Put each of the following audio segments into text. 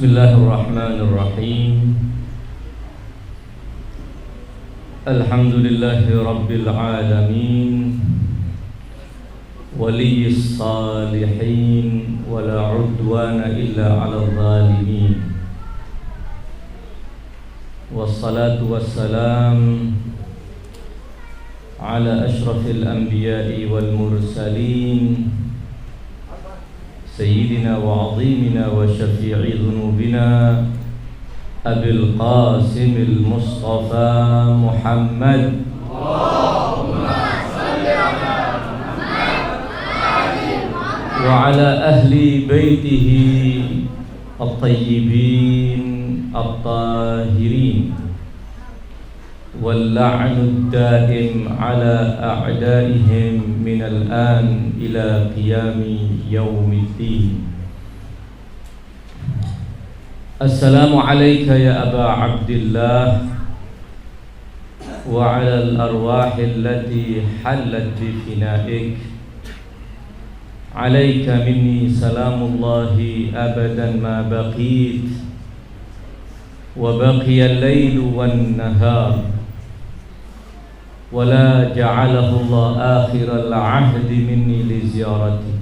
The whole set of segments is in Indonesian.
Bismillahirrahmanirrahim. Alhamdulillahi rabbil alamin. Waliyyis salihin wala udwana illa 'alal zalimin. Wassalatu wassalam ala asyrafil anbiya'i wal mursalin Sayyidina wa azimina wa syafi'i dhunubina Abil Qasimil Mustafa Muhammad. Allahumma salli ala Muhammad wa ala ahli baitihi at-tayyibin at-tahirin wal la'nu ad-da'im ala a'daihim min al-an ila qiyami yaumiddin. Assalamu alayka ya Aba Abdillah wa ala al-arwahi allati hallat fi fina'ik. Alayka minni salamullahi abadan ma baqit wa baqiya al-laylu wan-nahar ولا جعله الله آخر العهد مني لزيارتك.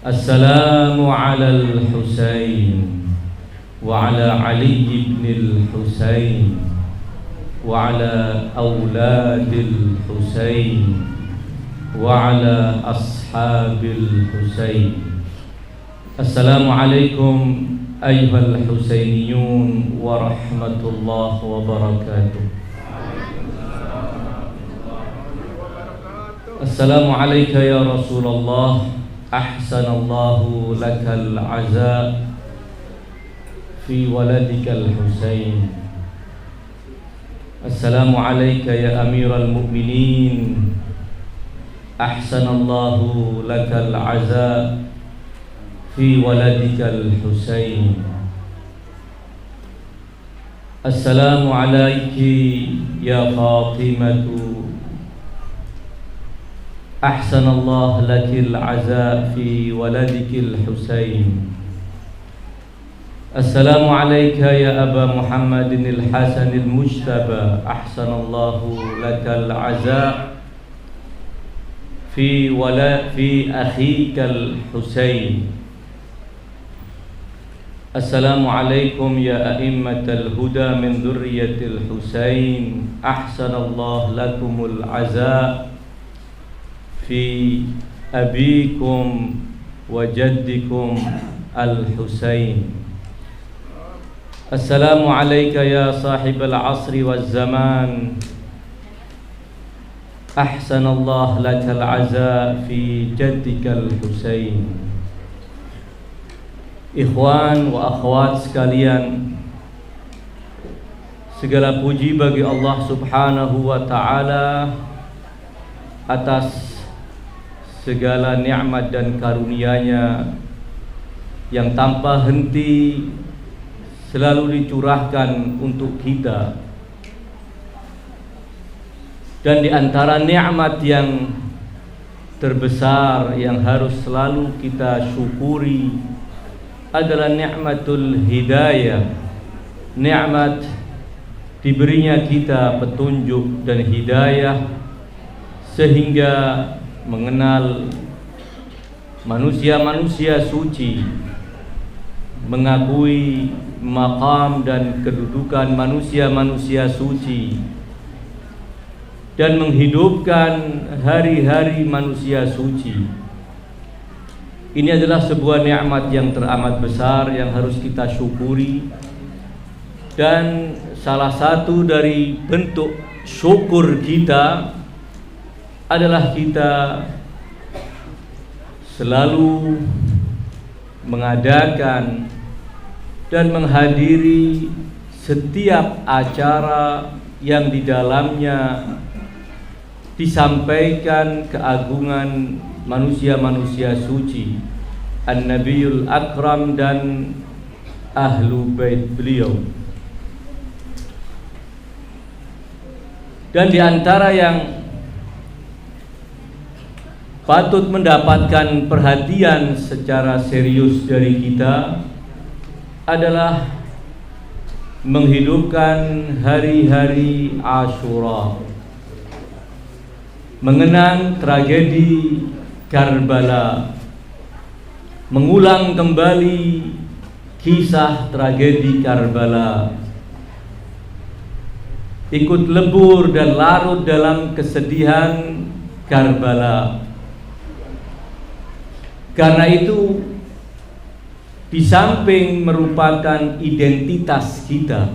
السلام على الحسين وعلى علي بن الحسين وعلى أولاد الحسين وعلى أصحاب الحسين. السلام عليكم أيها الحسينيون ورحمة الله وبركاته. Assalamu alayka ya Rasulullah. Ahsanallahu lakal aza fi waladikal Husain. Assalamu alayka ya Amiral Mu'minin. Ahsanallahu lakal aza fi waladikal Husain. Assalamu alayki ya Fatimatu. Ahsanallahu lakil aza fi waladikil Husain. Assalamu alayka ya Aba Muhammadin al-Hasanil Mujtaba. Ahsanallahu lakal aza fi akhikal Husain. Assalamu alaikum ya a'immatal huda min dhurriyyatil Husain. Ahsanallahu lakumul aza fi abikum wa jaddikum al-Husain. Assalamu alayka ya sahibal asri waz zaman. Ahsanallahu lakal aza fi jaddikal Husain. Ikhwan wa akhwat sekalian, segala puji bagi Allah Subhanahu wa ta'ala atas segala nikmat dan karunia-Nya yang tanpa henti selalu dicurahkan untuk kita. Dan di antara nikmat yang terbesar yang harus selalu kita syukuri adalah nikmatul hidayah. Nikmat diberinya kita petunjuk dan hidayah sehingga mengenal manusia-manusia suci, mengakui maqam dan kedudukan manusia-manusia suci, dan menghidupkan hari-hari manusia suci. Ini adalah sebuah nikmat yang teramat besar yang harus kita syukuri. Dan salah satu dari bentuk syukur kita adalah kita selalu mengadakan dan menghadiri setiap acara yang di dalamnya disampaikan keagungan manusia-manusia suci, An-Nabiyul Akram dan Ahlu Bait beliau. Dan di antara yang patut mendapatkan perhatian secara serius dari kita adalah menghidupkan hari-hari Asyura, mengenang tragedi Karbala, mengulang kembali kisah tragedi Karbala, ikut lebur dan larut dalam kesedihan Karbala. Karena itu, di samping merupakan identitas kita,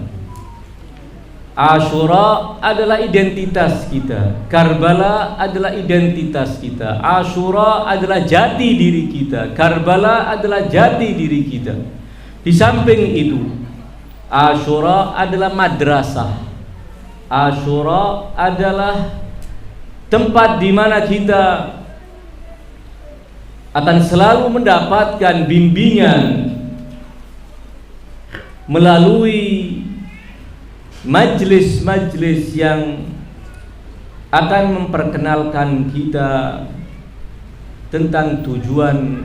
Asyura adalah identitas kita, Karbala adalah identitas kita, Asyura adalah jati diri kita, Karbala adalah jati diri kita. Di samping itu, Asyura adalah madrasah, Asyura adalah tempat di mana kita akan selalu mendapatkan bimbingan melalui majlis-majlis yang akan memperkenalkan kita tentang tujuan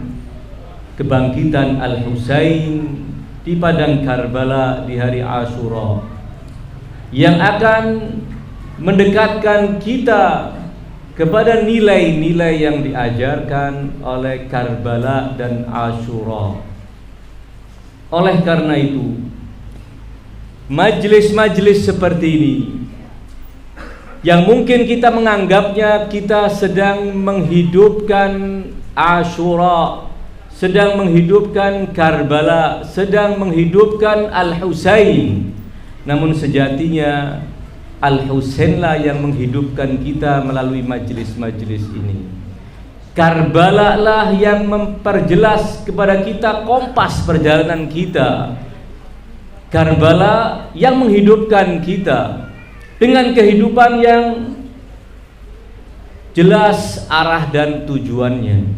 kebangkitan Al-Husain di padang Karbala di hari Asyura, yang akan mendekatkan kita kepada nilai-nilai yang diajarkan oleh Karbala dan Asyura. Oleh karena itu, majlis-majlis seperti ini yang mungkin kita menganggapnya kita sedang menghidupkan Asyura, sedang menghidupkan Karbala, sedang menghidupkan Al-Husain, namun sejatinya Al-Husainlah yang menghidupkan kita melalui majlis-majlis ini. Karbala lah yang memperjelas kepada kita kompas perjalanan kita. Karbala yang menghidupkan kita dengan kehidupan yang jelas arah dan tujuannya.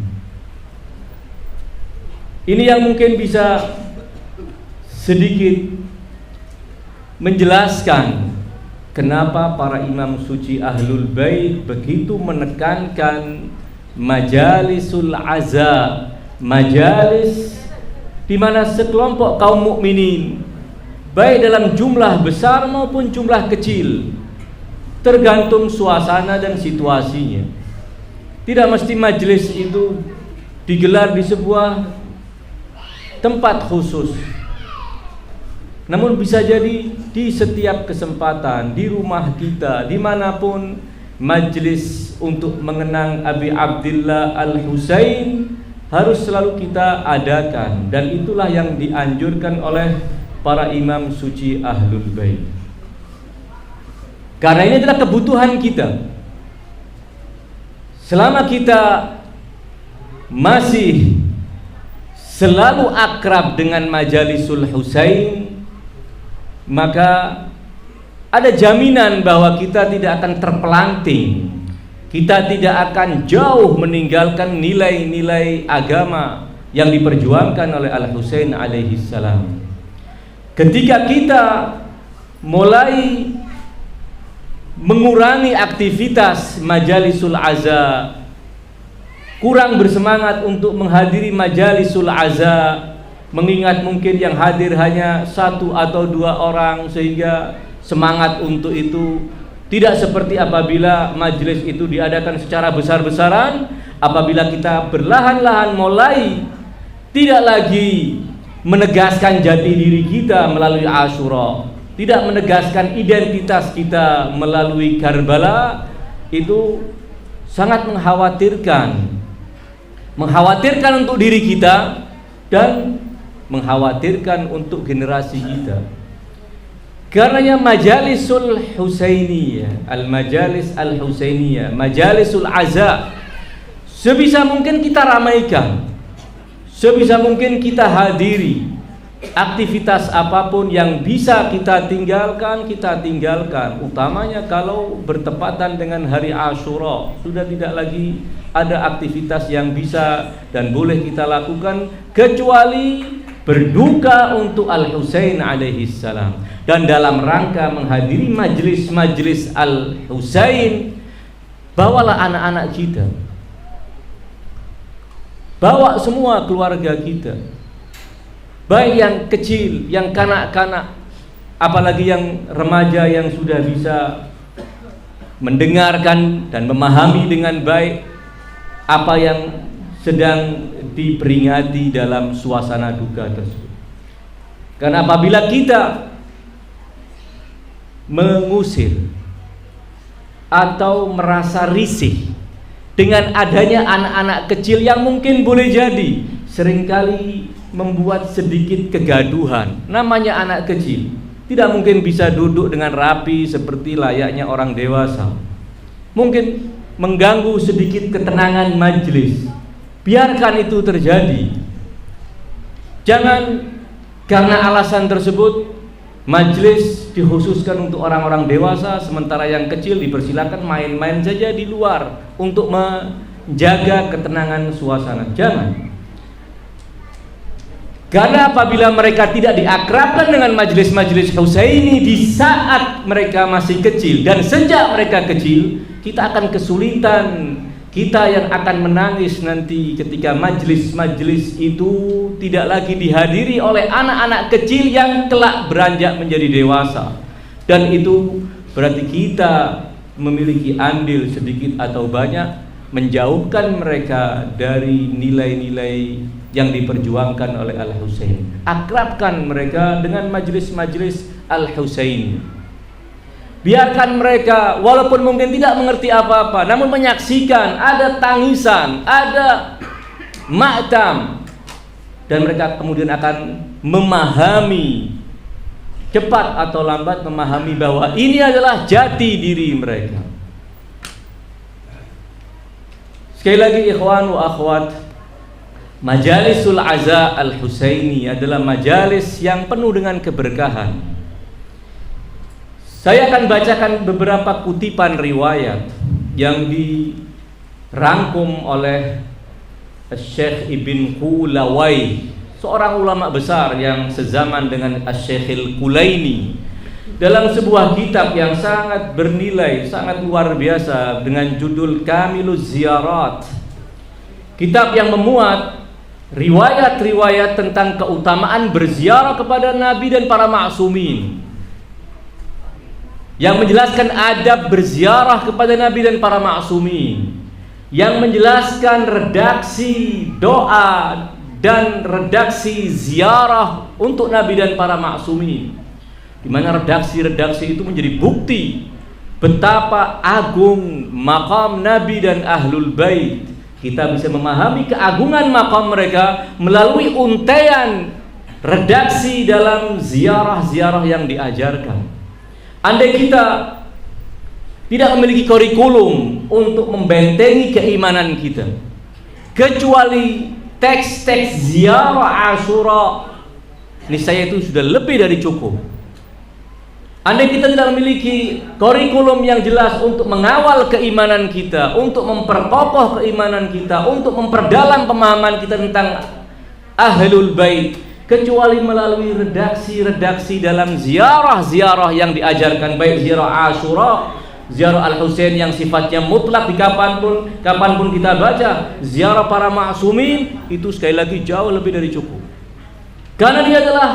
Ini yang mungkin bisa sedikit menjelaskan kenapa para imam suci Ahlul Bait begitu menekankan majalisul aza, majalis di mana sekelompok kaum mukminin, baik dalam jumlah besar maupun jumlah kecil, tergantung suasana dan situasinya. Tidak mesti majelis itu digelar di sebuah tempat khusus, namun bisa jadi di setiap kesempatan, di rumah kita, dimanapun, majlis untuk mengenang Abi Abdillah Al-Husain harus selalu kita adakan. Dan itulah yang dianjurkan oleh para imam suci Ahlul Bait. Karena ini adalah kebutuhan kita. Selama kita masih selalu akrab dengan majalisul Husain, maka ada jaminan bahwa kita tidak akan terpelanting, kita tidak akan jauh meninggalkan nilai-nilai agama yang diperjuangkan oleh Al-Husain alaihi salam. Ketika kita mulai mengurangi aktivitas majalisul aza, kurang bersemangat untuk menghadiri majalisul aza, mengingat mungkin yang hadir hanya 1 atau 2 orang, sehingga semangat untuk itu tidak seperti apabila majelis itu diadakan secara besar-besaran. Apabila kita perlahan-lahan mulai tidak lagi menegaskan jati diri kita melalui Asyura, tidak menegaskan identitas kita melalui Karbala, itu sangat mengkhawatirkan untuk diri kita dan mengkhawatirkan untuk generasi kita. Karenanya majalisul Husainiyah, al-majalis al-Husainiyah, majalisul aza, sebisa mungkin kita ramaikan, sebisa mungkin kita hadiri. Aktivitas apapun yang bisa kita tinggalkan, utamanya kalau bertepatan dengan hari Asyura. Sudah tidak lagi ada aktivitas yang bisa dan boleh kita lakukan kecuali berduka untuk Al-Husain alaihi salam. Dan dalam rangka menghadiri majlis-majlis Al-Husain, bawalah anak-anak kita, bawa semua keluarga kita, baik yang kecil, yang kanak-kanak, apalagi yang remaja yang sudah bisa mendengarkan dan memahami dengan baik apa yang sedang diperingati dalam suasana duka tersebut. Karena apabila kita mengusir atau merasa risih dengan adanya anak-anak kecil yang mungkin boleh jadi seringkali membuat sedikit kegaduhan. Namanya anak kecil, tidak mungkin bisa duduk dengan rapi seperti layaknya orang dewasa. Mungkin mengganggu sedikit ketenangan majelis. Biarkan itu terjadi. Jangan karena alasan tersebut majelis dikhususkan untuk orang-orang dewasa, sementara yang kecil dipersilakan main-main saja di luar untuk menjaga ketenangan suasana. Jangan. Karena apabila mereka tidak diakrabkan dengan majelis-majelis Husaini di saat mereka masih kecil dan sejak mereka kecil, kita akan kesulitan. Kita yang akan menangis nanti ketika majelis-majelis itu tidak lagi dihadiri oleh anak-anak kecil yang kelak beranjak menjadi dewasa. Dan itu berarti kita memiliki andil sedikit atau banyak menjauhkan mereka dari nilai-nilai yang diperjuangkan oleh Al-Husain. Akrabkan mereka dengan majelis-majelis Al-Husain. Biarkan mereka walaupun mungkin tidak mengerti apa-apa, namun menyaksikan ada tangisan, ada ma'tam, dan mereka kemudian akan memahami, cepat atau lambat memahami bahwa ini adalah jati diri mereka. Sekali lagi ikhwan wa akhwat, Majalisul Aza Al-Husaini adalah majalis yang penuh dengan keberkahan. Saya akan bacakan beberapa kutipan riwayat yang dirangkum oleh Syekh Ibn Qulawai, seorang ulama besar yang sezaman dengan Syekh Al-Kulaini, dalam sebuah kitab yang sangat bernilai, sangat luar biasa dengan judul Kamiluz Ziyarat. Kitab yang memuat riwayat-riwayat tentang keutamaan berziarah kepada Nabi dan para ma'sumin, yang menjelaskan adab berziarah kepada Nabi dan para ma'sumin, yang menjelaskan redaksi doa dan redaksi ziarah untuk Nabi dan para ma'sumin, di mana redaksi-redaksi itu menjadi bukti betapa agung maqam Nabi dan Ahlul Bait. Kita bisa memahami keagungan maqam mereka melalui untaian redaksi dalam ziarah-ziarah yang diajarkan. Andai kita tidak memiliki kurikulum untuk membentengi keimanan kita, kecuali teks-teks ziarah Asyura, niscaya itu sudah lebih dari cukup. Andai kita tidak memiliki kurikulum yang jelas untuk mengawal keimanan kita, untuk memperkokoh keimanan kita, untuk memperdalam pemahaman kita tentang Ahlul Bait, kecuali melalui redaksi-redaksi dalam ziarah-ziarah yang diajarkan, baik ziarah Asyura, ziarah Al-Husain yang sifatnya mutlak di kapanpun kita baca, ziarah para ma'sumin, itu sekali lagi jauh lebih dari cukup. Karena dia adalah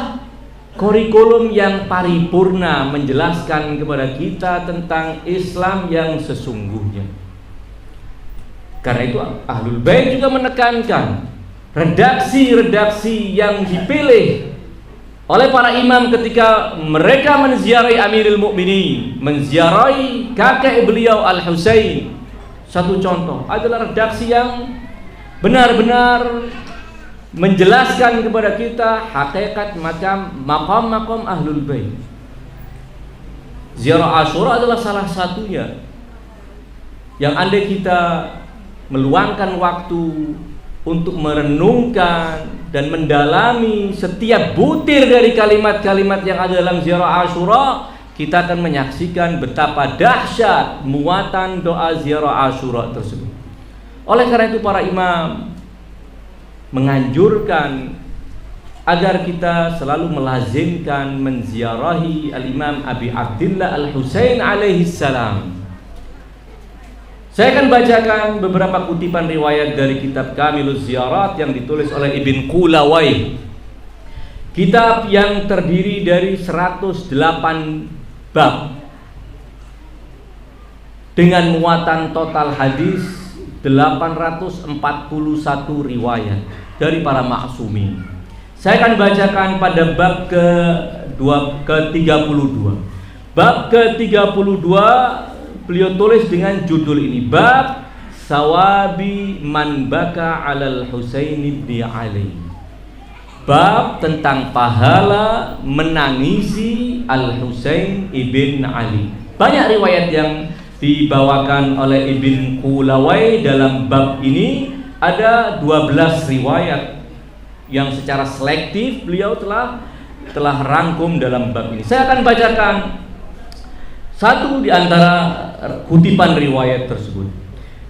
kurikulum yang paripurna menjelaskan kepada kita tentang Islam yang sesungguhnya. Karena itu Ahlul Bait juga menekankan redaksi-redaksi yang dipilih oleh para imam ketika mereka menziarahi Amirul Mukminin, menziarahi kakek beliau Al-Husain. Satu contoh adalah redaksi yang benar-benar menjelaskan kepada kita hakikat maqam Ahlul Bait. Ziarah Asyura adalah salah satunya yang andai kita meluangkan waktu untuk merenungkan dan mendalami setiap butir dari kalimat-kalimat yang ada dalam ziarah Asyura, kita akan menyaksikan betapa dahsyat muatan doa ziarah Asyura tersebut. Oleh karena itu para imam menganjurkan agar kita selalu melazimkan menziarahi Al-Imam Abi Abdillah Al-Husain alaihi salam. Saya akan bacakan beberapa kutipan riwayat dari kitab Kamiluz Ziyarat yang ditulis oleh Ibn Qulawai. Kitab yang terdiri dari 108 bab dengan muatan total hadis 841 riwayat dari para ma'sumin. Saya akan bacakan pada bab ke-32. Bab ke-32 beliau tulis dengan judul ini, Bab Sawabi Man Baka 'alal Husain bin Ali. Bab tentang pahala menangisi Al-Husain ibn Ali. Banyak riwayat yang dibawakan oleh Ibn Qulawai dalam bab ini. Ada 12 riwayat yang secara selektif beliau telah rangkum dalam bab ini. Saya akan bacakan satu di antara kutipan riwayat tersebut.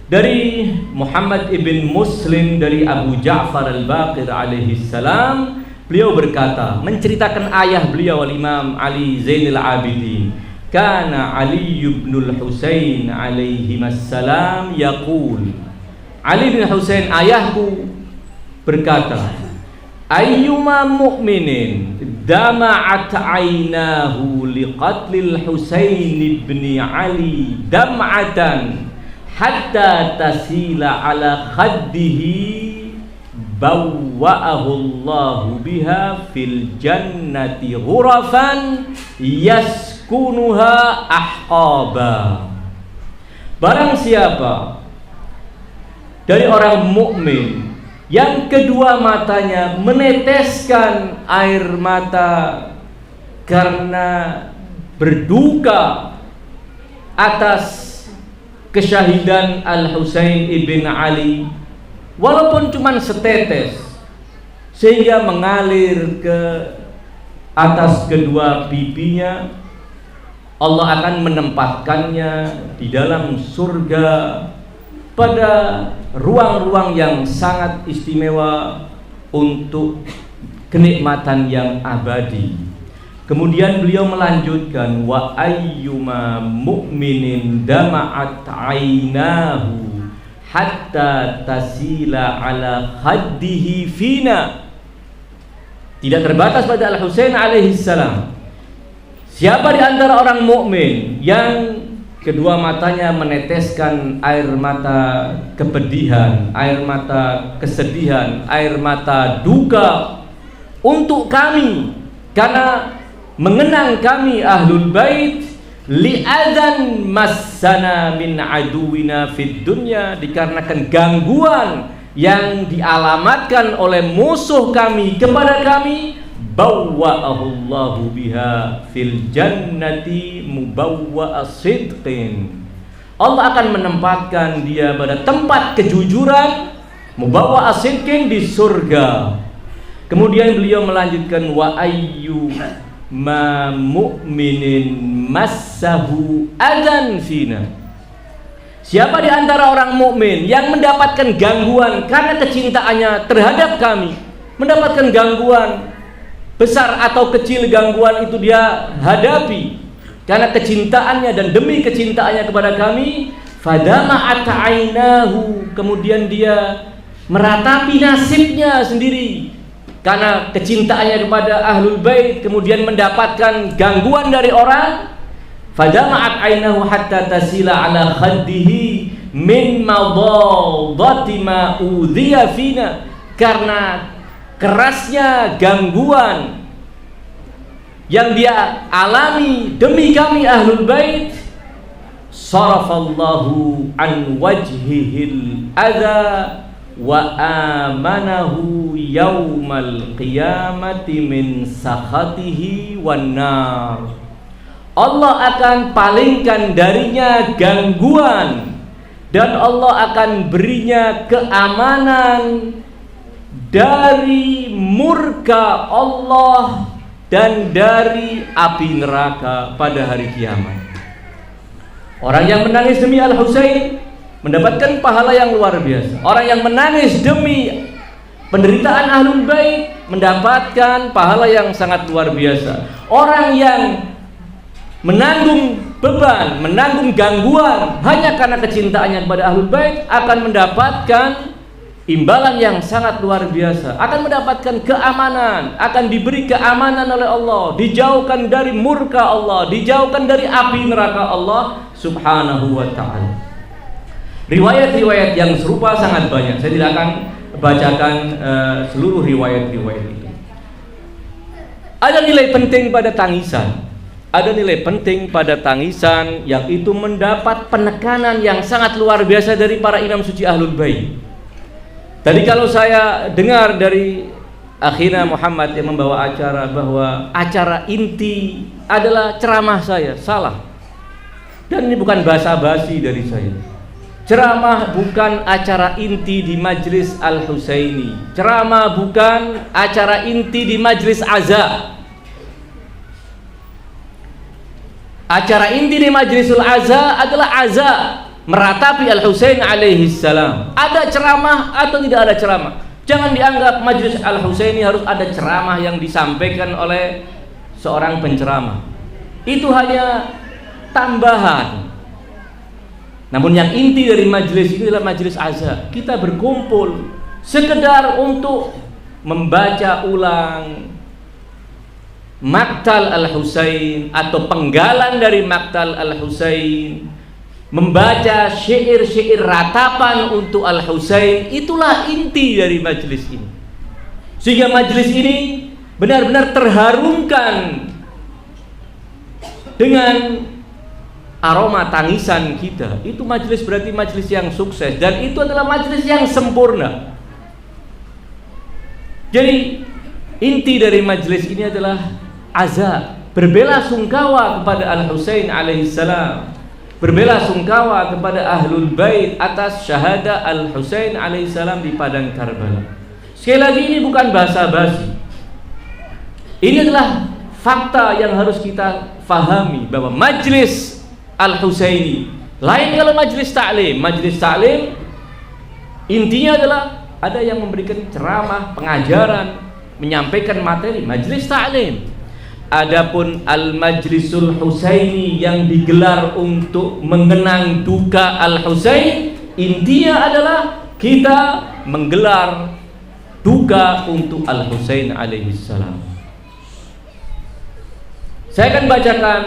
Dari Muhammad ibn Muslim dari Abu Ja'far al-Baqir alaihi salam, beliau berkata, menceritakan ayah beliau Imam Ali Zainul Abidin, kana Ali ibn al-Husain alaihi salam yaqul, Ali bin Husain ayahku berkata, ayyuma mu'minin dama'at aynahu liqatlil Husain ibn Ali dam'atan hatta tasila ala khaddihi bawwa'ahu Allahu biha fil jannati ghurafan yaskunuha ahqaba. Barang siapa dari orang mukmin yang kedua matanya meneteskan air mata karena berduka atas kesyahidan Al-Husain ibn Ali, walaupun cuma setetes, sehingga mengalir ke atas kedua pipinya, Allah akan menempatkannya di dalam surga pada ruang-ruang yang sangat istimewa untuk kenikmatan yang abadi. Kemudian beliau melanjutkan, wa ayyuma mu'minin dama'at aynahu hatta tasila ala khaddihi fina. Tidak terbatas pada Al-Husain alaihi salam. Siapa di antara orang mukmin yang kedua matanya meneteskan air mata kepedihan, air mata kesedihan, air mata duka untuk kami, karena mengenang kami Ahlul Bait, li'adzan massana min aduwina fid dunya, dikarenakan gangguan yang dialamatkan oleh musuh kami kepada kami, bawwa'ahu Allahu biha fil jannati mubawwa'a sidqin. Allah akan menempatkan dia pada tempat kejujuran, mubawwa'a sidqin, di surga. Kemudian beliau melanjutkan, wa ayyu ma mu'minin massahu adan fina. Siapa di antara orang mukmin yang mendapatkan gangguan karena kecintaannya terhadap kami, mendapatkan gangguan besar atau kecil, gangguan itu dia hadapi karena kecintaannya dan demi kecintaannya kepada kami, fadama'at ainahu, kemudian dia meratapi nasibnya sendiri karena kecintaannya kepada Ahlul Bait, kemudian mendapatkan gangguan dari orang, fadama'at ainahu hatta tasila ala khaddihi min madadati ma udhiya fina, karena kerasnya gangguan yang dia alami demi kami Ahlul Bait, sarafallahu an wajhihil adza wa amanahu yaumal qiyamati min sakhatihi wan nar. Allah akan palingkan darinya gangguan dan Allah akan berinya keamanan dari murka Allah dan dari api neraka pada hari kiamat. Orang yang menangis demi Al-Husain mendapatkan pahala yang luar biasa. Orang yang menangis demi penderitaan Ahlul Bait mendapatkan pahala yang sangat luar biasa. Orang yang menanggung beban, menanggung gangguan hanya karena kecintaannya kepada Ahlul Bait akan mendapatkan imbalan yang sangat luar biasa, akan mendapatkan keamanan, akan diberi keamanan oleh Allah, dijauhkan dari murka Allah, dijauhkan dari api neraka Allah Subhanahu wa ta'ala. Riwayat-riwayat yang serupa sangat banyak. Saya tidak akan bacakan seluruh riwayat-riwayat itu. Ada nilai penting pada tangisan. Ada nilai penting pada tangisan yang itu mendapat penekanan yang sangat luar biasa dari para imam suci Ahlul Bait. Tadi kalau saya dengar dari akhina Muhammad yang membawa acara bahwa acara inti adalah ceramah saya, salah. Dan ini bukan basa-basi dari saya. Ceramah bukan acara inti di Majlis Al-Husaini. Ceramah bukan acara inti di Majlis Aza. Acara inti di Majlisul Aza adalah aza meratapi Al-Husain alaihi salam. Ada ceramah atau tidak ada ceramah. Jangan dianggap Majlis Al-Husaini harus ada ceramah yang disampaikan oleh seorang penceramah. Itu hanya tambahan. Namun yang inti dari majlis itu adalah majlis aza. Kita berkumpul sekedar untuk membaca ulang Maktal Al-Husain atau penggalan dari Maktal Al-Husain, membaca syair-syair ratapan untuk Al-Husain. Itulah inti dari majlis ini, sehingga majlis ini benar-benar terharumkan dengan aroma tangisan kita. Itu majlis berarti majlis yang sukses, dan itu adalah majlis yang sempurna. Jadi inti dari majlis ini adalah aza, berbela sungkawa kepada Al-Husain alaihissalam, berbela sungkawa kepada Ahlul Bait atas syahada Al-Husain alaihissalam di padang Karbala. Sekali lagi, ini bukan basa-basi. Ini adalah fakta yang harus kita fahami, bahwa majlis Al-Husaini lain kalau majlis ta'lim. Majlis ta'lim intinya adalah ada yang memberikan ceramah, pengajaran, menyampaikan materi, majlis ta'lim. Adapun Al-Majlisul Husaini yang digelar untuk mengenang duka Al-Husain, intinya adalah kita menggelar duka untuk Al-Husain alaihissalam. Saya akan bacakan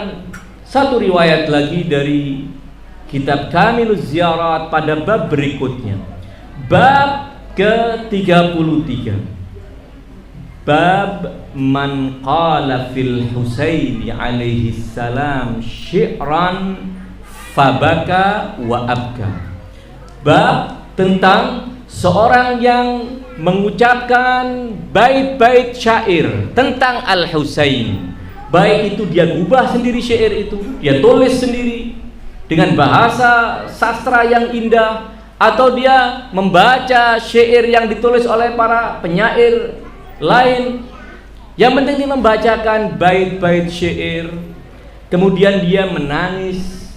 satu riwayat lagi dari kitab Kamiluz Ziyarat pada bab berikutnya, bab ke-33. Bab man qala fil Husaini alaihi salam syi'ran fabaka wa abka. Bab tentang seorang yang mengucapkan bait-bait syair tentang Al-Husain. Baik itu dia gubah sendiri syair itu, dia tulis sendiri dengan bahasa sastra yang indah, atau dia membaca syair yang ditulis oleh para penyair lain. Yang penting dia membacakan bait-bait syair, kemudian dia menangis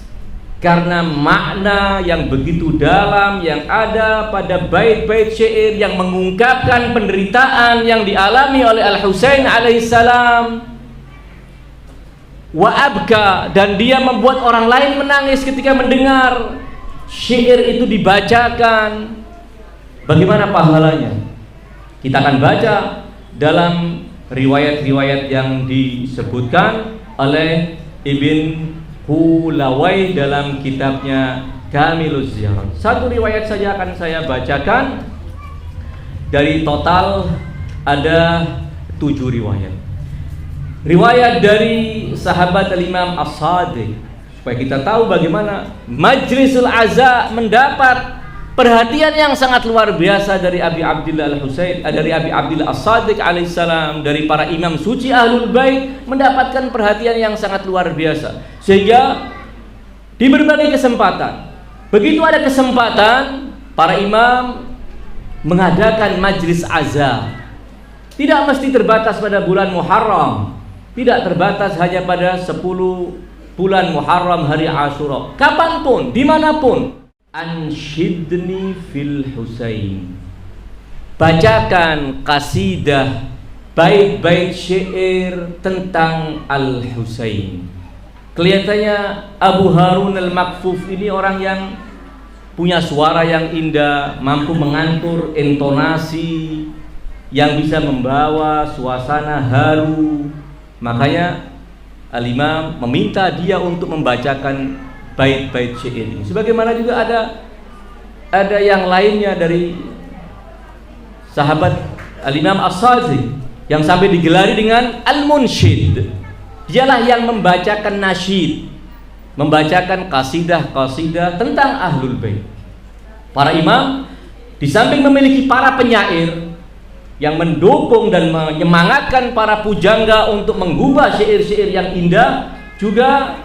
karena makna yang begitu dalam yang ada pada bait-bait syair yang mengungkapkan penderitaan yang dialami oleh Al-Husain alaihissalam. Wa abka, dan dia membuat orang lain menangis ketika mendengar syair itu dibacakan. Bagaimana pahalanya? Kita akan baca dalam riwayat-riwayat yang disebutkan oleh Ibn Hulawai dalam kitabnya Kamiluz Ziyarat. Satu riwayat saja akan saya bacakan. Dari total ada 7 riwayat. Riwayat dari sahabat Al-Imam As-Sadiq, supaya kita tahu bagaimana Majlisul Aza mendapat perhatian yang sangat luar biasa dari Abi Abdillah Al-Husain, dari Abi Abdillah As-Sadiq alaihissalam, dari para imam suci Ahlul Bait, mendapatkan perhatian yang sangat luar biasa. Sehingga di berbagai kesempatan, begitu ada kesempatan, para imam mengadakan majlis aza. Tidak mesti terbatas pada bulan Muharram, tidak terbatas hanya pada 10 bulan Muharram, hari Asyura, kapanpun, dimanapun. Anshidni fil Husain, bacakan kasidah, bait-bait syair tentang Al-Husain. Kelihatannya Abu Harun Al-Makfuf ini orang yang punya suara yang indah, mampu mengatur intonasi yang bisa membawa suasana haru. Makanya Al-Imam meminta dia untuk membacakan bait-bait syair ini. Sebagaimana juga ada yang lainnya dari sahabat Al-Imam As-Sadiq yang sampai digelari dengan Al-Munshid. Dialah yang membacakan nasyid, membacakan qasidah-qasidah tentang Ahlul Bait. Para imam di samping memiliki para penyair yang mendukung dan menyemangatkan para pujangga untuk menggubah syair-syair yang indah, juga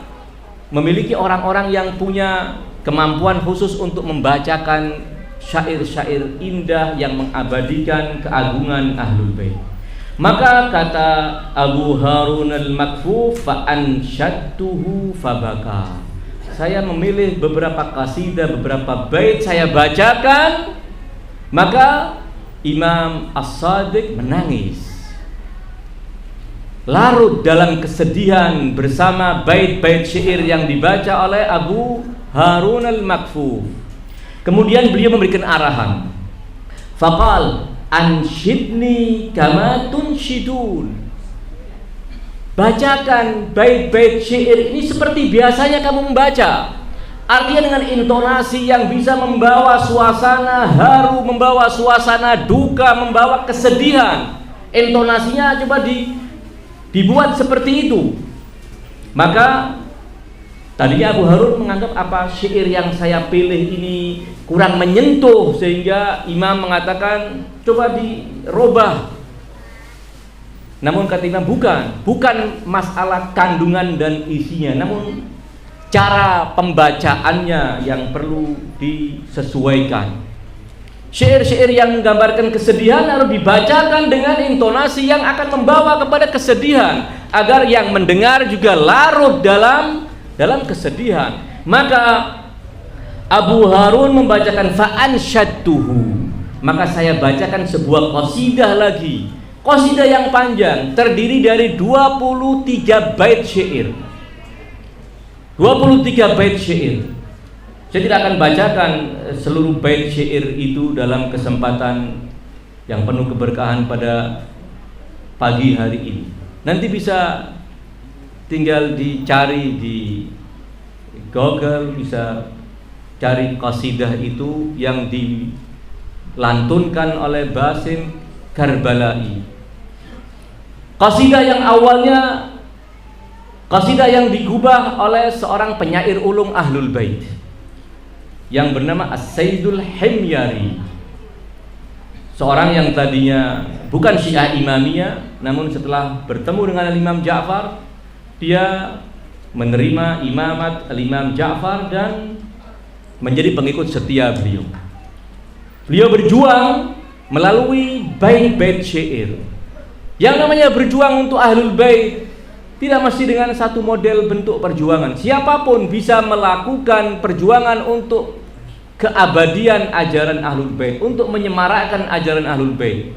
memiliki orang-orang yang punya kemampuan khusus untuk membacakan syair-syair indah yang mengabadikan keagungan Ahlul Bait. Maka kata Abu Harun al-Makfuf, fa ansyadtuhu fabaka. Saya memilih beberapa qasidah, beberapa bait saya bacakan, maka Imam As-Sadiq menangis, larut dalam kesedihan bersama bait-bait syair yang dibaca oleh Abu Harun al-Makfuf. Kemudian beliau memberikan arahan, faqal ansyidni kama tunsyidun. Bacakan bait-bait syair ini seperti biasanya kamu membaca. Artinya dengan intonasi yang bisa membawa suasana haru, membawa suasana duka, membawa kesedihan. Intonasinya coba dibuat seperti itu. Maka tadinya Abu Harun menganggap apa syair yang saya pilih ini kurang menyentuh, sehingga imam mengatakan coba dirubah. Namun kata imam bukan masalah kandungan dan isinya, namun cara pembacaannya yang perlu disesuaikan. Syair-syair yang menggambarkan kesedihan harus dibacakan dengan intonasi yang akan membawa kepada kesedihan, agar yang mendengar juga larut dalam kesedihan. Maka Abu Harun membacakan fa'ansyadtuhu, maka saya bacakan sebuah qasidah lagi. Qasidah yang panjang, terdiri dari 23 bait syair. 23 bait syair. Saya tidak akan bacakan seluruh bait syair itu dalam kesempatan yang penuh keberkahan pada pagi hari ini. Nanti bisa tinggal dicari di Google, bisa cari qasidah itu yang dilantunkan oleh Basim Karbalai. Qasidah yang awalnya qasidah yang digubah oleh seorang penyair ulung Ahlul Bait yang bernama As-Sayyidul Himyari, seorang yang tadinya bukan Syiah Imamiyah, namun setelah bertemu dengan Imam Ja'far, dia menerima imamat Imam Ja'far dan menjadi pengikut setia beliau. Beliau berjuang melalui bait-bait syair. Yang namanya berjuang untuk Ahlul Bait tidak mesti dengan satu model bentuk perjuangan. Siapapun bisa melakukan perjuangan untuk keabadian ajaran Ahlul Bait, untuk menyemarakkan ajaran Ahlul Bait.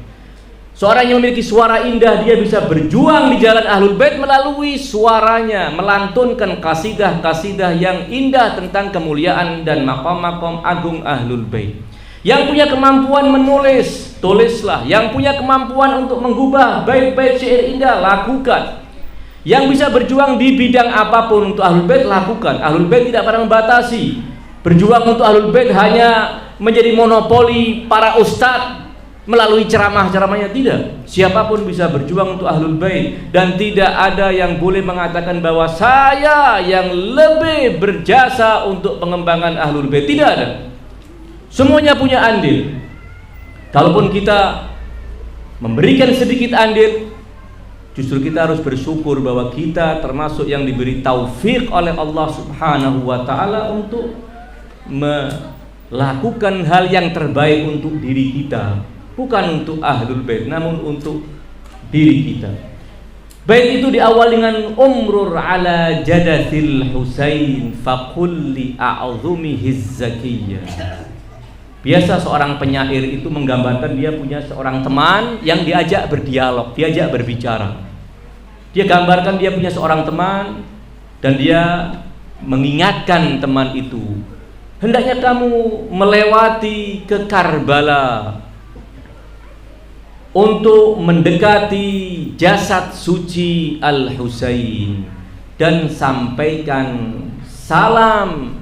Seorang yang memiliki suara indah, dia bisa berjuang di jalan Ahlul Bait melalui suaranya, melantunkan qasidah-qasidah yang indah tentang kemuliaan dan maqam-maqam agung Ahlul Bait. Yang punya kemampuan menulis, tulislah. Yang punya kemampuan untuk mengubah bait-bait syair indah, lakukan. Yang bisa berjuang di bidang apapun untuk Ahlul Bait, lakukan. Ahlul Bait tidak pernah membatasi. Berjuang untuk Ahlul Bait hanya menjadi monopoli para ustadz melalui ceramah-ceramahnya, tidak. Siapapun bisa berjuang untuk Ahlul Bait, dan tidak ada yang boleh mengatakan bahwa saya yang lebih berjasa untuk pengembangan Ahlul Bait. Tidak ada. Semuanya punya andil. Kalaupun kita memberikan sedikit andil, justru kita harus bersyukur bahwa kita termasuk yang diberi taufik oleh Allah Subhanahu wa ta'ala untuk melakukan hal yang terbaik untuk diri kita, bukan untuk Ahlul Bait, namun untuk diri kita. Bait itu diawali dengan umrur ala jadatil Husain faqul li a'zumihiz zakiyyah. Biasa seorang penyair itu menggambarkan dia punya seorang teman yang diajak berdialog, diajak berbicara. Dia gambarkan dia punya seorang teman dan dia mengingatkan teman itu hendaknya kamu melewati ke Karbala untuk mendekati jasad suci Al-Husain dan sampaikan salam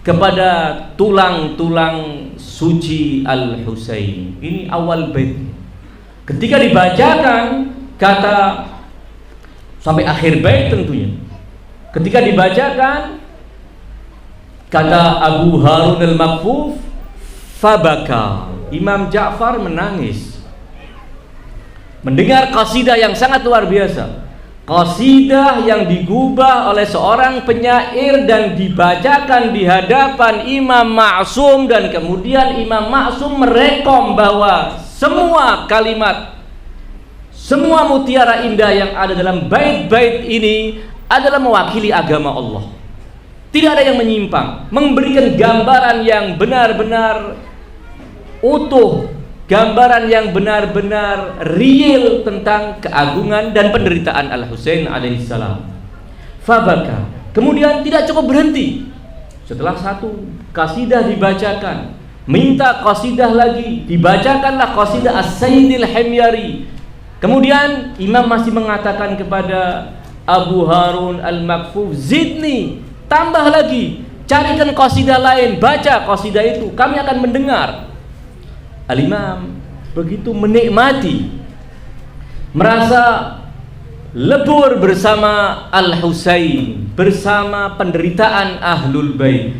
kepada tulang-tulang suci Al-Husain. Ini awal bait. Ketika dibacakan kata sampai akhir bait tentunya. Ketika dibacakan kata Abu Harun al-Makfuf, fabaka. Imam Ja'far menangis mendengar qasidah yang sangat luar biasa, qasidah yang digubah oleh seorang penyair dan dibacakan di hadapan Imam Ma'sum, dan kemudian Imam Ma'sum merekom bahwa semua kalimat, semua mutiara indah yang ada dalam bait-bait ini adalah mewakili agama Allah. Tidak ada yang menyimpang, memberikan gambaran yang benar-benar utuh, gambaran yang benar-benar real tentang keagungan dan penderitaan Al-Husain alaihissalam. Fabaka. Kemudian tidak cukup berhenti. Setelah satu qasidah dibacakan, minta qasidah lagi, dibacakanlah qasidah As-Sayyidil Himyari. Kemudian imam masih mengatakan kepada Abu Harun al-Makfuf, zidni, tambah lagi, carikan qasidah lain, baca qasidah itu, kami akan mendengar. Al-Imam begitu menikmati, merasa lebur bersama Al-Husain, bersama penderitaan Ahlul Bait.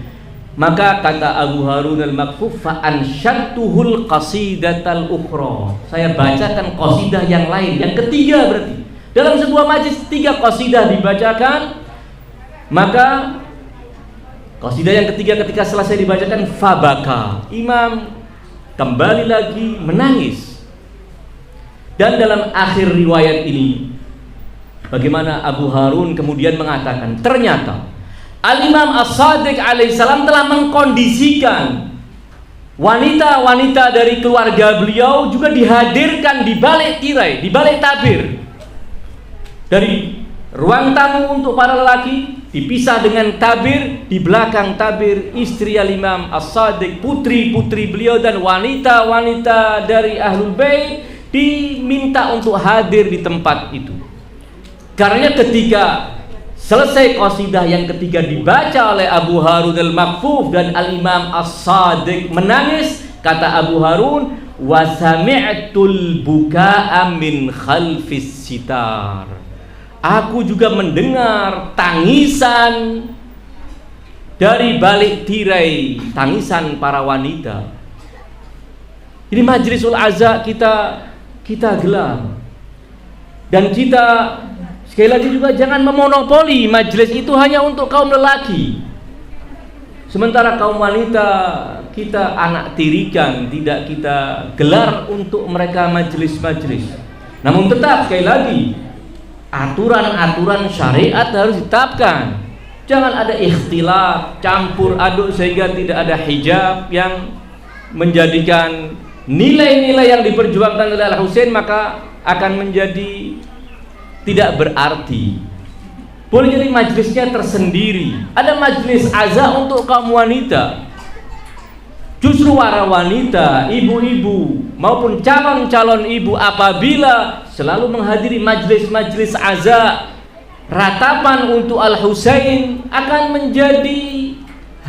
Maka kata Abu Harun al-Makfuf, fa ansyatuhul qasidatal ukhra. Saya bacakan qasidah yang lain, yang ketiga berarti. Dalam sebuah majlis 3 qasidah dibacakan. Maka qasidah yang ketiga ketika selesai dibacakan, fabaka. Imam kembali lagi menangis. Dan dalam akhir riwayat ini, bagaimana Abu Harun kemudian mengatakan, ternyata Al-Imam As-Sadiq alaihissalam telah mengkondisikan wanita-wanita dari keluarga beliau juga dihadirkan di balik tirai, di balik tabir. Dari ruang tamu untuk para lelaki dipisah dengan tabir, di belakang tabir istri Al-Imam As-Sadiq, putri-putri beliau dan wanita-wanita dari Ahlul Bait diminta untuk hadir di tempat itu. Karena ketika selesai qasidah yang ketiga dibaca oleh Abu Harun al-Makfuf dan Al-Imam As-Sadiq menangis, kata Abu Harun, wa sami'tul buka'a min khalfis sitar. Aku juga mendengar tangisan dari balik tirai, tangisan para wanita. Ini majlisul azza kita gelar. Dan kita sekali lagi juga jangan memonopoli majlis itu hanya untuk kaum lelaki. Sementara kaum wanita kita anak tirikan, tidak kita gelar untuk mereka majlis-majlis. Namun tetap sekali lagi aturan-aturan syariat harus ditetapkan. Jangan ada ikhtilaf, campur aduk sehingga tidak ada hijab yang menjadikan nilai-nilai yang diperjuangkan oleh Al-Husain maka akan menjadi tidak berarti. Boleh jadi majlisnya tersendiri. Ada majlis azza untuk kaum wanita. Justru para wanita, ibu-ibu maupun calon-calon ibu apabila selalu menghadiri majlis-majlis azza, ratapan untuk Al-Husain akan menjadi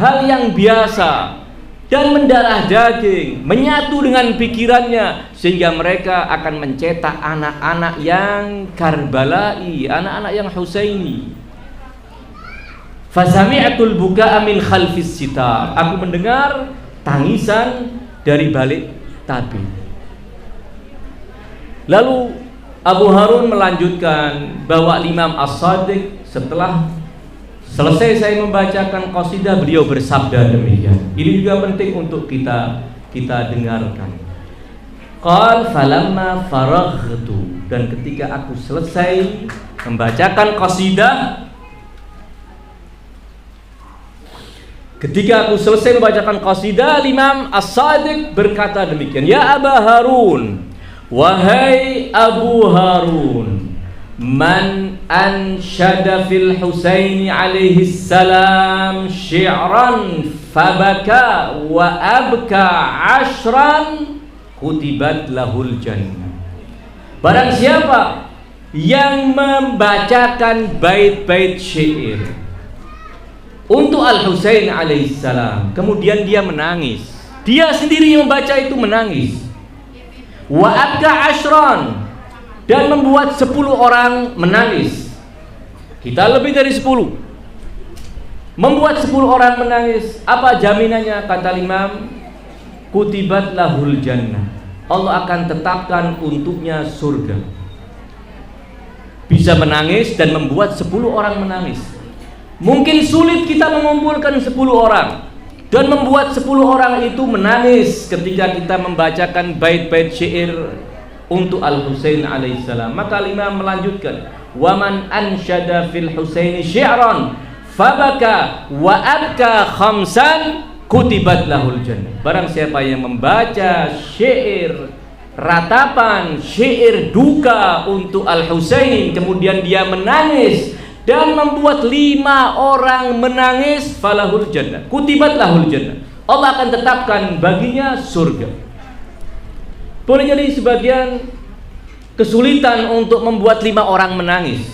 hal yang biasa dan mendarah daging, menyatu dengan pikirannya sehingga mereka akan mencetak anak-anak yang Karbala'i, anak-anak yang Husaini. Fasami'atul buka'a min khalfis sitar. Aku mendengar tangisan dari balik tabir. Lalu Abu Harun melanjutkan bahwa Imam As-Sadiq setelah selesai saya membacakan qasidah, beliau bersabda demikian. Ini juga penting untuk kita dengarkan. Qal falamma faraghtu, dan ketika aku selesai membacakan qasidah, Imam As-Sadiq berkata demikian, ya Aba Harun, wahai Abu Harun, man ansyada fil Husaini alaihi salam syi'ran fabaka wa abka ashran kutibat lahul jannah. Barang siapa yang membacakan bait-bait syair untuk Al-Husain alaihissalam, kemudian dia menangis, dia sendiri yang membaca itu menangis, wa abka ashran, dan membuat 10 orang menangis. Kita lebih dari 10, membuat 10 orang menangis. Apa jaminannya? Kata Imam, kutibat lahul jannah, Allah akan tetapkan untuknya surga. Bisa menangis dan membuat 10 orang menangis. Mungkin sulit kita mengumpulkan 10 orang dan membuat 10 orang itu menangis ketika kita membacakan bait-bait syair untuk Al-Husain alaihissalam. Maka Imam melanjutkan, waman ansyada fil Husaini syi'ran fabaka wa abka khamsan kutibat lahul jannah. Barang siapa yang membaca syair ratapan, syair duka untuk Al-Husain, kemudian dia menangis dan membuat 5 orang menangis, falahul jannah, kutibat lahul jannah, Allah akan tetapkan baginya surga. Boleh jadi sebagian kesulitan untuk membuat 5 orang menangis,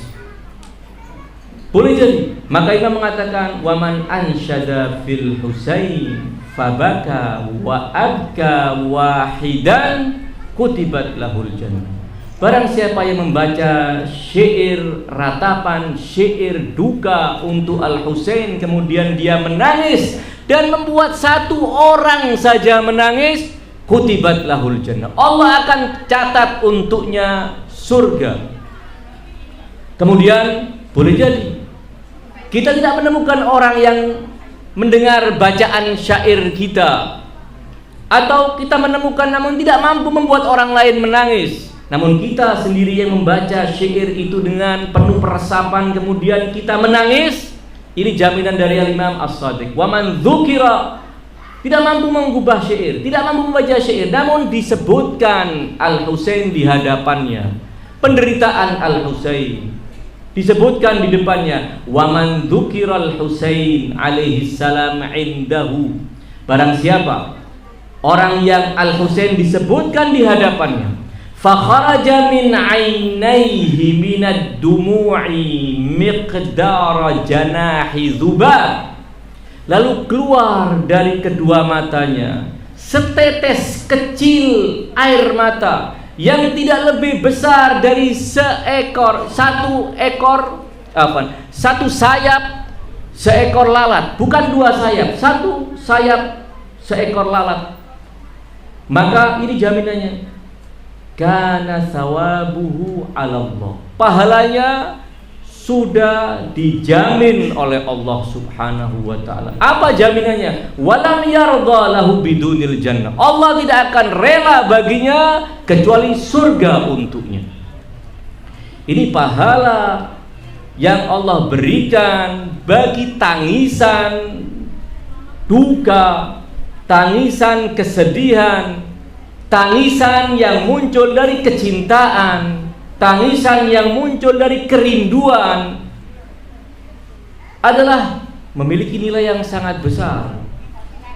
boleh jadi. Maka Imam mengatakan, waman ansyada fil Husain fabaka wa abka wahidan kutibat lahul jannah. Barang siapa yang membaca syair ratapan, syair duka untuk Al-Husain, kemudian dia menangis dan membuat 1 orang saja menangis, kutibat lahul jannah, Allah akan catat untuknya surga. Kemudian boleh jadi kita tidak menemukan orang yang mendengar bacaan syair kita, atau kita menemukan namun tidak mampu membuat orang lain menangis, namun kita sendiri yang membaca syair itu dengan penuh peresapan, kemudian kita menangis. Ini jaminan dari Imam As-Shadiq. Waman dzukira, tidak mampu mengubah syair, tidak mampu membaca syair, namun disebutkan Al-Husain di hadapannya, penderitaan Al-Husain disebutkan di depannya. Waman dzukiral Husain alaihi salam indahu, barang siapa orang yang Al-Husain disebutkan di hadapannya, fa kharaja min ainaihi minad dumu'i miqdara janahi dzubab, lalu keluar dari kedua matanya setetes kecil air mata yang tidak lebih besar dari satu sayap seekor lalat, bukan 2 sayap, 1 sayap seekor lalat. Maka ini jaminannya, kana thawabuhu 'ala Allah, pahalanya sudah dijamin oleh Allah Subhanahu wa taala. Apa jaminannya? Walam yardha lahu bidunil jannah, Allah tidak akan rela baginya kecuali surga untuknya. Ini pahala yang Allah berikan bagi tangisan duka, tangisan kesedihan, tangisan yang muncul dari kecintaan, tangisan yang muncul dari kerinduan, adalah memiliki nilai yang sangat besar.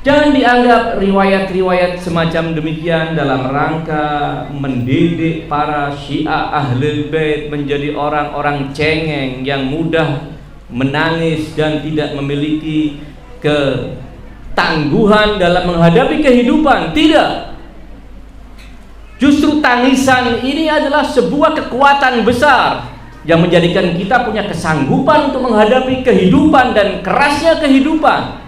Jangan dianggap riwayat-riwayat semacam demikian dalam rangka mendidik para Syiah Ahlul Bait menjadi orang-orang cengeng yang mudah menangis dan tidak memiliki ketangguhan dalam menghadapi kehidupan. Tidak. Justru tangisan ini adalah sebuah kekuatan besar yang menjadikan kita punya kesanggupan untuk menghadapi kehidupan dan kerasnya kehidupan.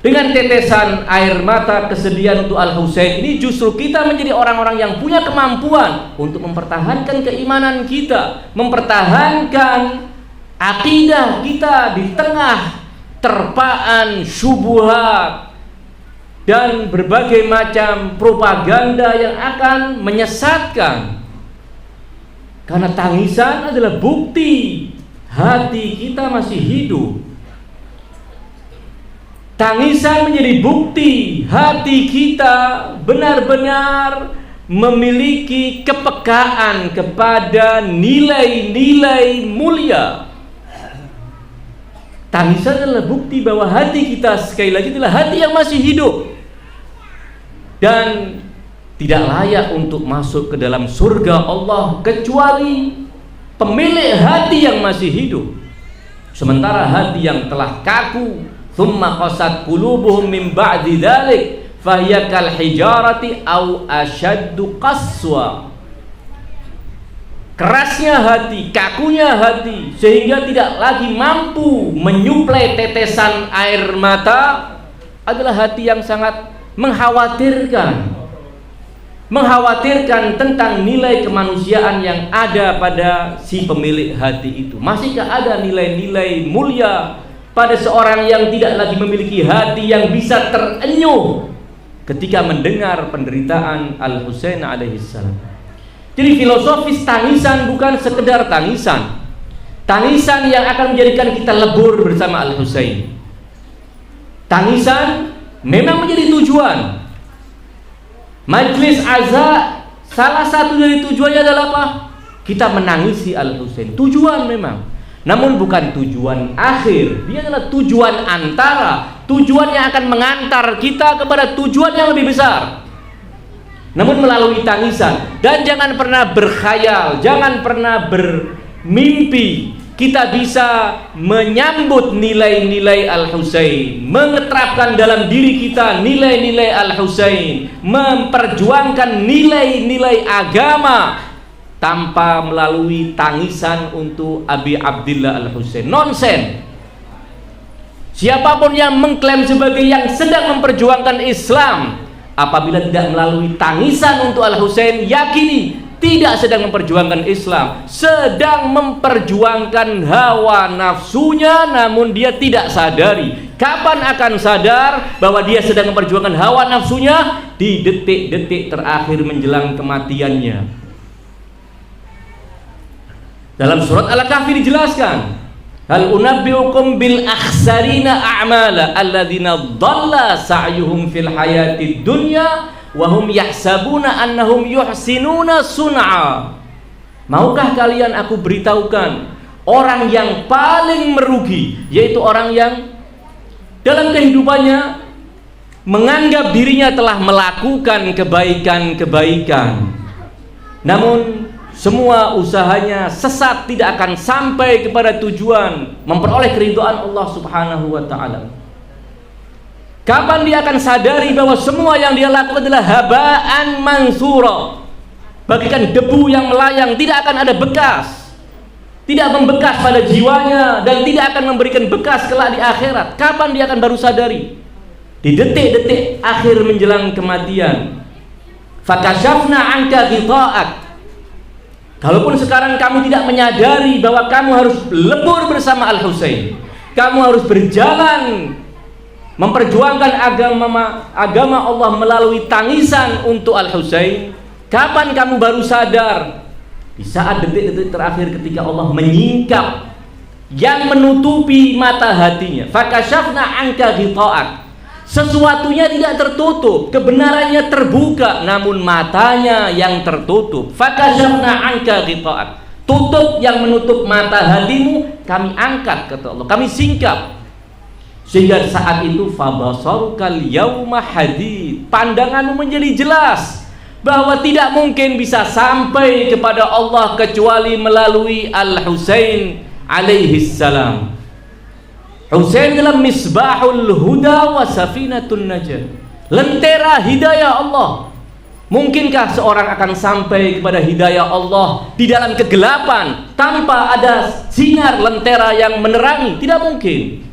Dengan tetesan air mata kesedihan untuk Al-Husain ini, justru kita menjadi orang-orang yang punya kemampuan untuk mempertahankan keimanan kita, mempertahankan akidah kita di tengah terpaan syubhat dan berbagai macam propaganda yang akan menyesatkan. Karena tangisan adalah bukti hati kita masih hidup. Tangisan menjadi bukti hati kita benar-benar memiliki kepekaan kepada nilai-nilai mulia. Tangisan adalah bukti bahwa hati kita sekali lagi adalah hati yang masih hidup dan tidak layak untuk masuk ke dalam surga Allah kecuali pemilik hati yang masih hidup. Sementara hati yang telah kaku, thumma qasat qulubuhum min ba'di dzalik fahiya kal hijarati aw ashaddu qaswa. Kerasnya hati, kakunya hati, sehingga tidak lagi mampu menyuplai tetesan air mata, adalah hati yang sangat mengkhawatirkan tentang nilai kemanusiaan yang ada pada si pemilik hati itu. Masihkah ada nilai-nilai mulia pada seorang yang tidak lagi memiliki hati yang bisa terenyuh ketika mendengar penderitaan Al-Husain alaihissalam? Jadi filosofis tangisan bukan sekedar tangisan yang akan menjadikan kita lebur bersama Al-Husain. Tangisan memang menjadi tujuan. Majlis aza, salah satu dari tujuannya adalah apa? Kita menangisi Al-Husain. Tujuan memang, namun bukan tujuan akhir. Dia adalah tujuan antara, tujuan yang akan mengantar kita kepada tujuan yang lebih besar. Namun melalui tangisan. Dan jangan pernah berkhayal, jangan pernah bermimpi kita bisa menyambut nilai-nilai Al-Husain, mengeterapkan dalam diri kita nilai-nilai Al-Husain, memperjuangkan nilai-nilai agama tanpa melalui tangisan untuk Abi Abdillah Al-Husain. Nonsen. Siapapun yang mengklaim sebagai yang sedang memperjuangkan Islam, apabila tidak melalui tangisan untuk Al-Husain, yakini tidak sedang memperjuangkan Islam, sedang memperjuangkan hawa nafsunya, namun dia tidak sadari. Kapan akan sadar bahwa dia sedang memperjuangkan hawa nafsunya? Di detik-detik terakhir menjelang kematiannya. Dalam surat Al-Kahfi dijelaskan, hal unabbiukum bil akhsarina a'mala alladzina dhalla sa'yuhum fil hayatid dunya wa hum yahsabuna annahum yuhsinuna sun'a. Maukah kalian aku beritahukan orang yang paling merugi, yaitu orang yang dalam kehidupannya menganggap dirinya telah melakukan kebaikan-kebaikan, namun semua usahanya sesat, tidak akan sampai kepada tujuan memperoleh keridhaan Allah Subhanahu wa ta'ala. Kapan dia akan sadari bahwa semua yang dia lakukan adalah haba'an mansura, bagikan debu yang melayang, tidak akan ada bekas, tidak membekas pada jiwanya, dan tidak akan memberikan bekas kelak di akhirat. Kapan dia akan baru sadari? Di detik-detik akhir menjelang kematian. Fakashafna anka ghita'ak. Kalaupun sekarang kamu tidak menyadari bahwa kamu harus lebur bersama Al-Husain, kamu harus berjalan memperjuangkan agama Allah melalui tangisan untuk Al-Husain, kapan kamu baru sadar? Di saat detik-detik terakhir ketika Allah menyingkap yang menutupi mata hatinya. Fakashafna anka ghita'ak. Sesuatunya tidak tertutup, kebenarannya terbuka, namun matanya yang tertutup. Fakashafna anka ghita'ak. Tutup yang menutup mata hatimu, kami angkat, kata Allah, kami singkap. Sehingga saat itu fabasarukal yauma hadid, pandanganmu menjadi jelas bahwa tidak mungkin bisa sampai kepada Allah kecuali melalui Al-Husain alaihi salam. Husain dalam misbahul huda wa safinatun najah, lentera hidayah Allah. Mungkinkah seorang akan sampai kepada hidayah Allah di dalam kegelapan tanpa ada sinar lentera yang menerangi? Tidak mungkin.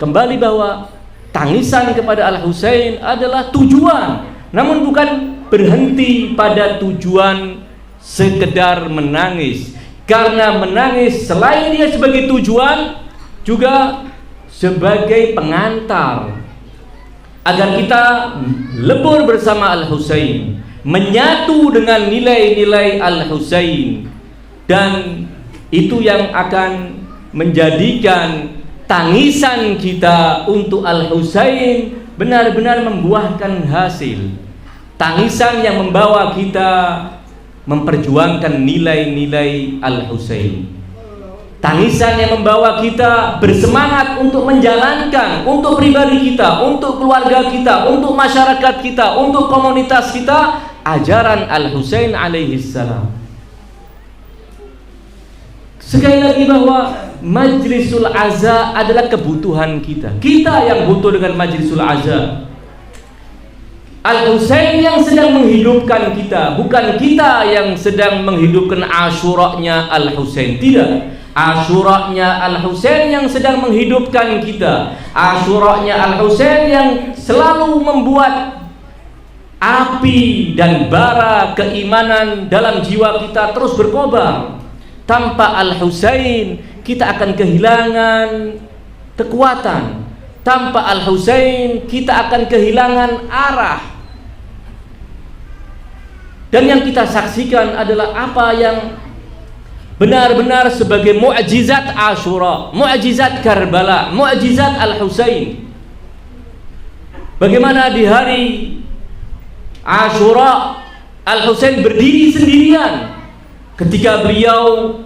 Kembali bahwa tangisan kepada Al-Husain adalah tujuan, namun bukan berhenti pada tujuan sekedar menangis. Karena menangis selain dia sebagai tujuan, juga sebagai pengantar agar kita lebur bersama Al-Husain, menyatu dengan nilai-nilai Al-Husain, dan itu yang akan menjadikan tangisan kita untuk Al-Husain benar-benar membuahkan hasil. Tangisan yang membawa kita memperjuangkan nilai-nilai Al-Husain. tangisan yang membawa kita bersemangat untuk menjalankan, untuk pribadi kita, untuk keluarga kita, untuk masyarakat kita, untuk komunitas kita, ajaran Al-Husain alaihi salam. Sekali lagi bahwa majlisul aza adalah kebutuhan kita. Kita yang butuh dengan majlisul aza. Al-Husain yang sedang menghidupkan kita, bukan kita yang sedang menghidupkan Asyuranya Al-Husain. Tidak. Asyuranya Al-Husain yang sedang menghidupkan kita. Asyuranya Al-Husain yang selalu membuat api dan bara keimanan dalam jiwa kita terus berkobar. Tanpa Al-Husain kita akan kehilangan kekuatan. Tanpa Al-Husain kita akan kehilangan arah. Dan yang kita saksikan adalah apa yang benar-benar sebagai mukjizat Asyura, mukjizat Karbala, mukjizat Al-Husain. Bagaimana di hari Asyura Al-Husain berdiri sendirian ketika beliau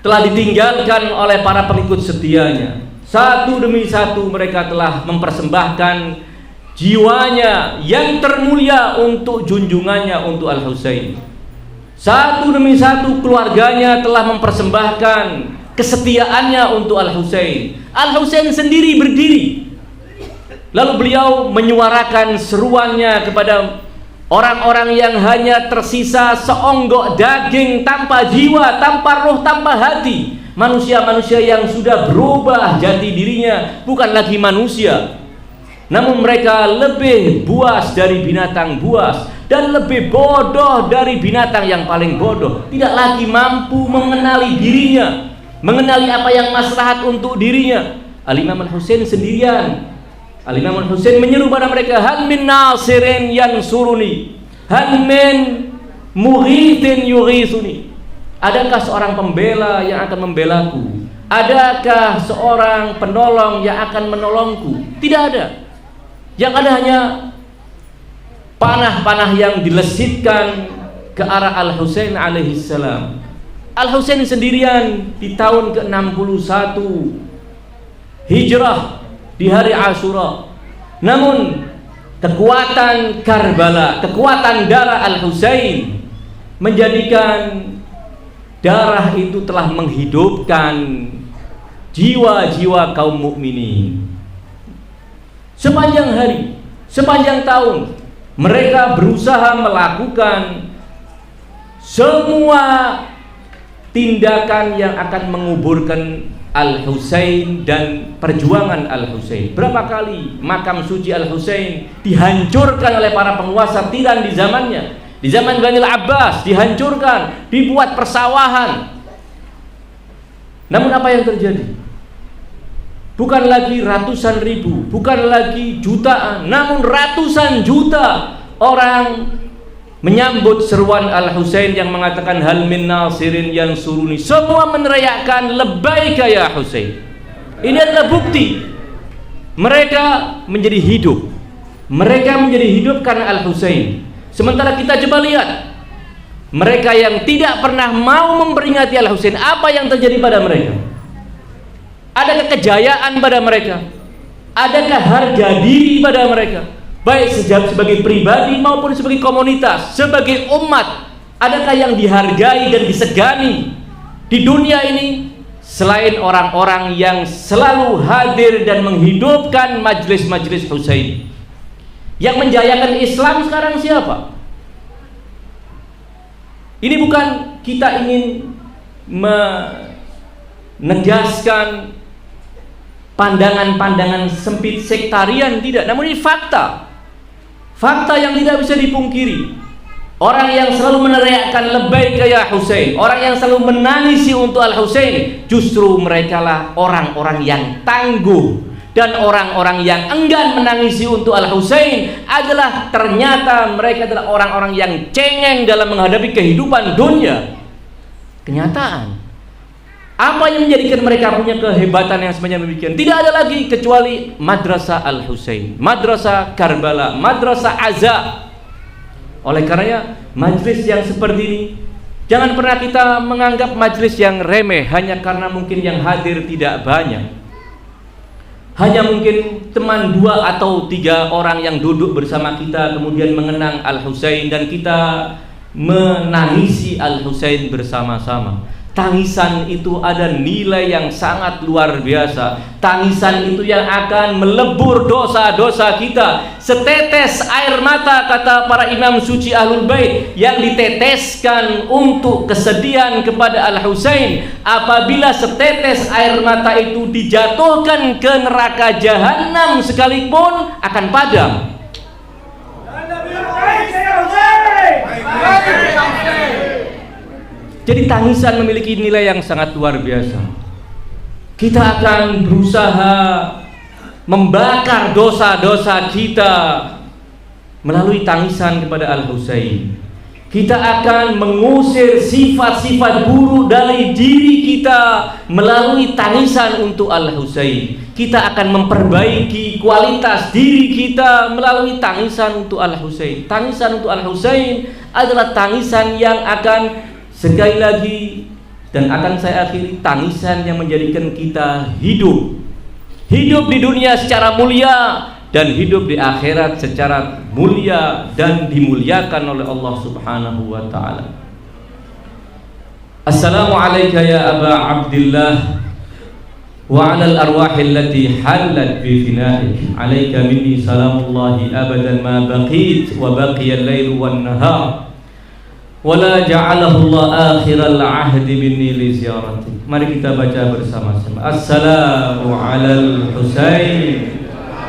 telah ditinggalkan oleh para pengikut setianya. Satu demi satu mereka telah mempersembahkan jiwanya yang termulia untuk junjungannya, untuk Al-Husain. Satu demi satu keluarganya telah mempersembahkan kesetiaannya untuk Al-Husain. Al-Husain sendiri berdiri, lalu beliau menyuarakan seruannya kepada orang-orang yang hanya tersisa seonggok daging, tanpa jiwa, tanpa roh, tanpa hati. Manusia-manusia yang sudah berubah jati dirinya, bukan lagi manusia, namun mereka lebih buas dari binatang buas dan lebih bodoh dari binatang yang paling bodoh. Tidak lagi mampu mengenali dirinya, mengenali apa yang maslahat untuk dirinya. Al-Imam Al-Husain sendirian. Al-Imam Al-Husain menyeru pada mereka, hal min nasirin yansuruni, hal min mughithin yughithuni. Adakah seorang pembela yang akan membelaku? Adakah seorang penolong yang akan menolongku? Tidak ada. Yang ada hanya panah-panah yang dilesitkan ke arah Al-Husain alaihi salam. Al-Husain sendirian di tahun ke-61 Hijrah di hari Asyura. Namun kekuatan Karbala, kekuatan darah Al-Husain menjadikan darah itu telah menghidupkan jiwa-jiwa kaum mukminin. Sepanjang hari, sepanjang tahun mereka berusaha melakukan semua tindakan yang akan menguburkan Al-Husain dan perjuangan Al-Husain. Berapa kali makam suci Al-Husain dihancurkan oleh para penguasa tiran di zamannya. Di zaman Bani Abbas dihancurkan, dibuat persawahan. Namun apa yang terjadi? Bukan lagi ratusan ribu, bukan lagi jutaan, namun ratusan juta orang menyambut seruan Al-Husain yang mengatakan hal min nasirin yansuruni. Semua meneriakkan labbaika ya Husain. Ini adalah bukti mereka menjadi hidup. Mereka menjadi hidup karena Al-Husain. Sementara kita coba lihat mereka yang tidak pernah mau memperingati Al-Husain, apa yang terjadi pada mereka? Adakah kejayaan pada mereka? Adakah harga diri pada mereka? Baik sebagai pribadi maupun sebagai komunitas, sebagai umat, adakah yang dihargai dan disegani di dunia ini selain orang-orang yang selalu hadir dan menghidupkan majelis-majelis Husain? Yang menjayakan Islam sekarang siapa? Ini bukan kita ingin menegaskan pandangan-pandangan sempit sektarian, tidak, namun ini fakta. Fakta yang tidak bisa dipungkiri. Orang yang selalu meneriakkan labbaika ya Husain, orang yang selalu menangisi untuk Al-Husain, justru merekalah orang-orang yang tangguh. Dan orang-orang yang enggan menangisi untuk Al-Husain adalah ternyata mereka adalah orang-orang yang cengeng dalam menghadapi kehidupan dunia. Kenyataan. Apa yang menjadikan mereka punya kehebatan yang semacam demikian? Tidak ada lagi kecuali Madrasah Al-Husain, Madrasah Karbala, Madrasah Aza. Oleh karenanya majlis yang seperti ini Jangan pernah kita menganggap majelis yang remeh hanya karena mungkin yang hadir tidak banyak. Hanya mungkin teman 2 atau 3 orang yang duduk bersama kita kemudian mengenang Al-Husain dan kita menangisi Al-Husain bersama-sama. Tangisan itu ada nilai yang sangat luar biasa. Tangisan itu yang akan melebur dosa-dosa kita. Setetes air mata, kata para imam suci Ahlul Bait, yang diteteskan untuk kesedihan kepada Al-Husain, apabila setetes air mata itu dijatuhkan ke neraka jahanam sekalipun akan padam. Jadi tangisan memiliki nilai yang sangat luar biasa. Kita akan berusaha membakar dosa-dosa kita melalui tangisan kepada Al-Husain. Kita akan mengusir sifat-sifat buruk dari diri kita melalui tangisan untuk Al-Husain. Kita akan memperbaiki kualitas diri kita melalui tangisan untuk Al-Husain. Tangisan untuk Al-Husain adalah tangisan yang akan, sekali lagi, dan akan saya akhiri, tangisan yang menjadikan kita hidup di dunia secara mulia dan hidup di akhirat secara mulia dan dimuliakan oleh Allah Subhanahu wa ta'ala. Assalamualaikum ya Aba Abdillah wa alal arwahi allati halat bi fina'ik. Alaika minni salamullahi abadan ma baqit wa baqiya al-lailu wan nahar wala ja'alahu Allah akhiral ahdi minni li ziyarati. Mari kita baca bersama-sama. Assalamu alal Husain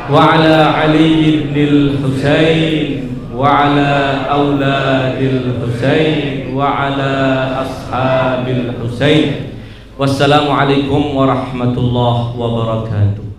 wa ala Ali ibn Husain wa ala auladil Husain wa ala ashabil Husain. Wassalamu alaikum warahmatullahi wabarakatuh.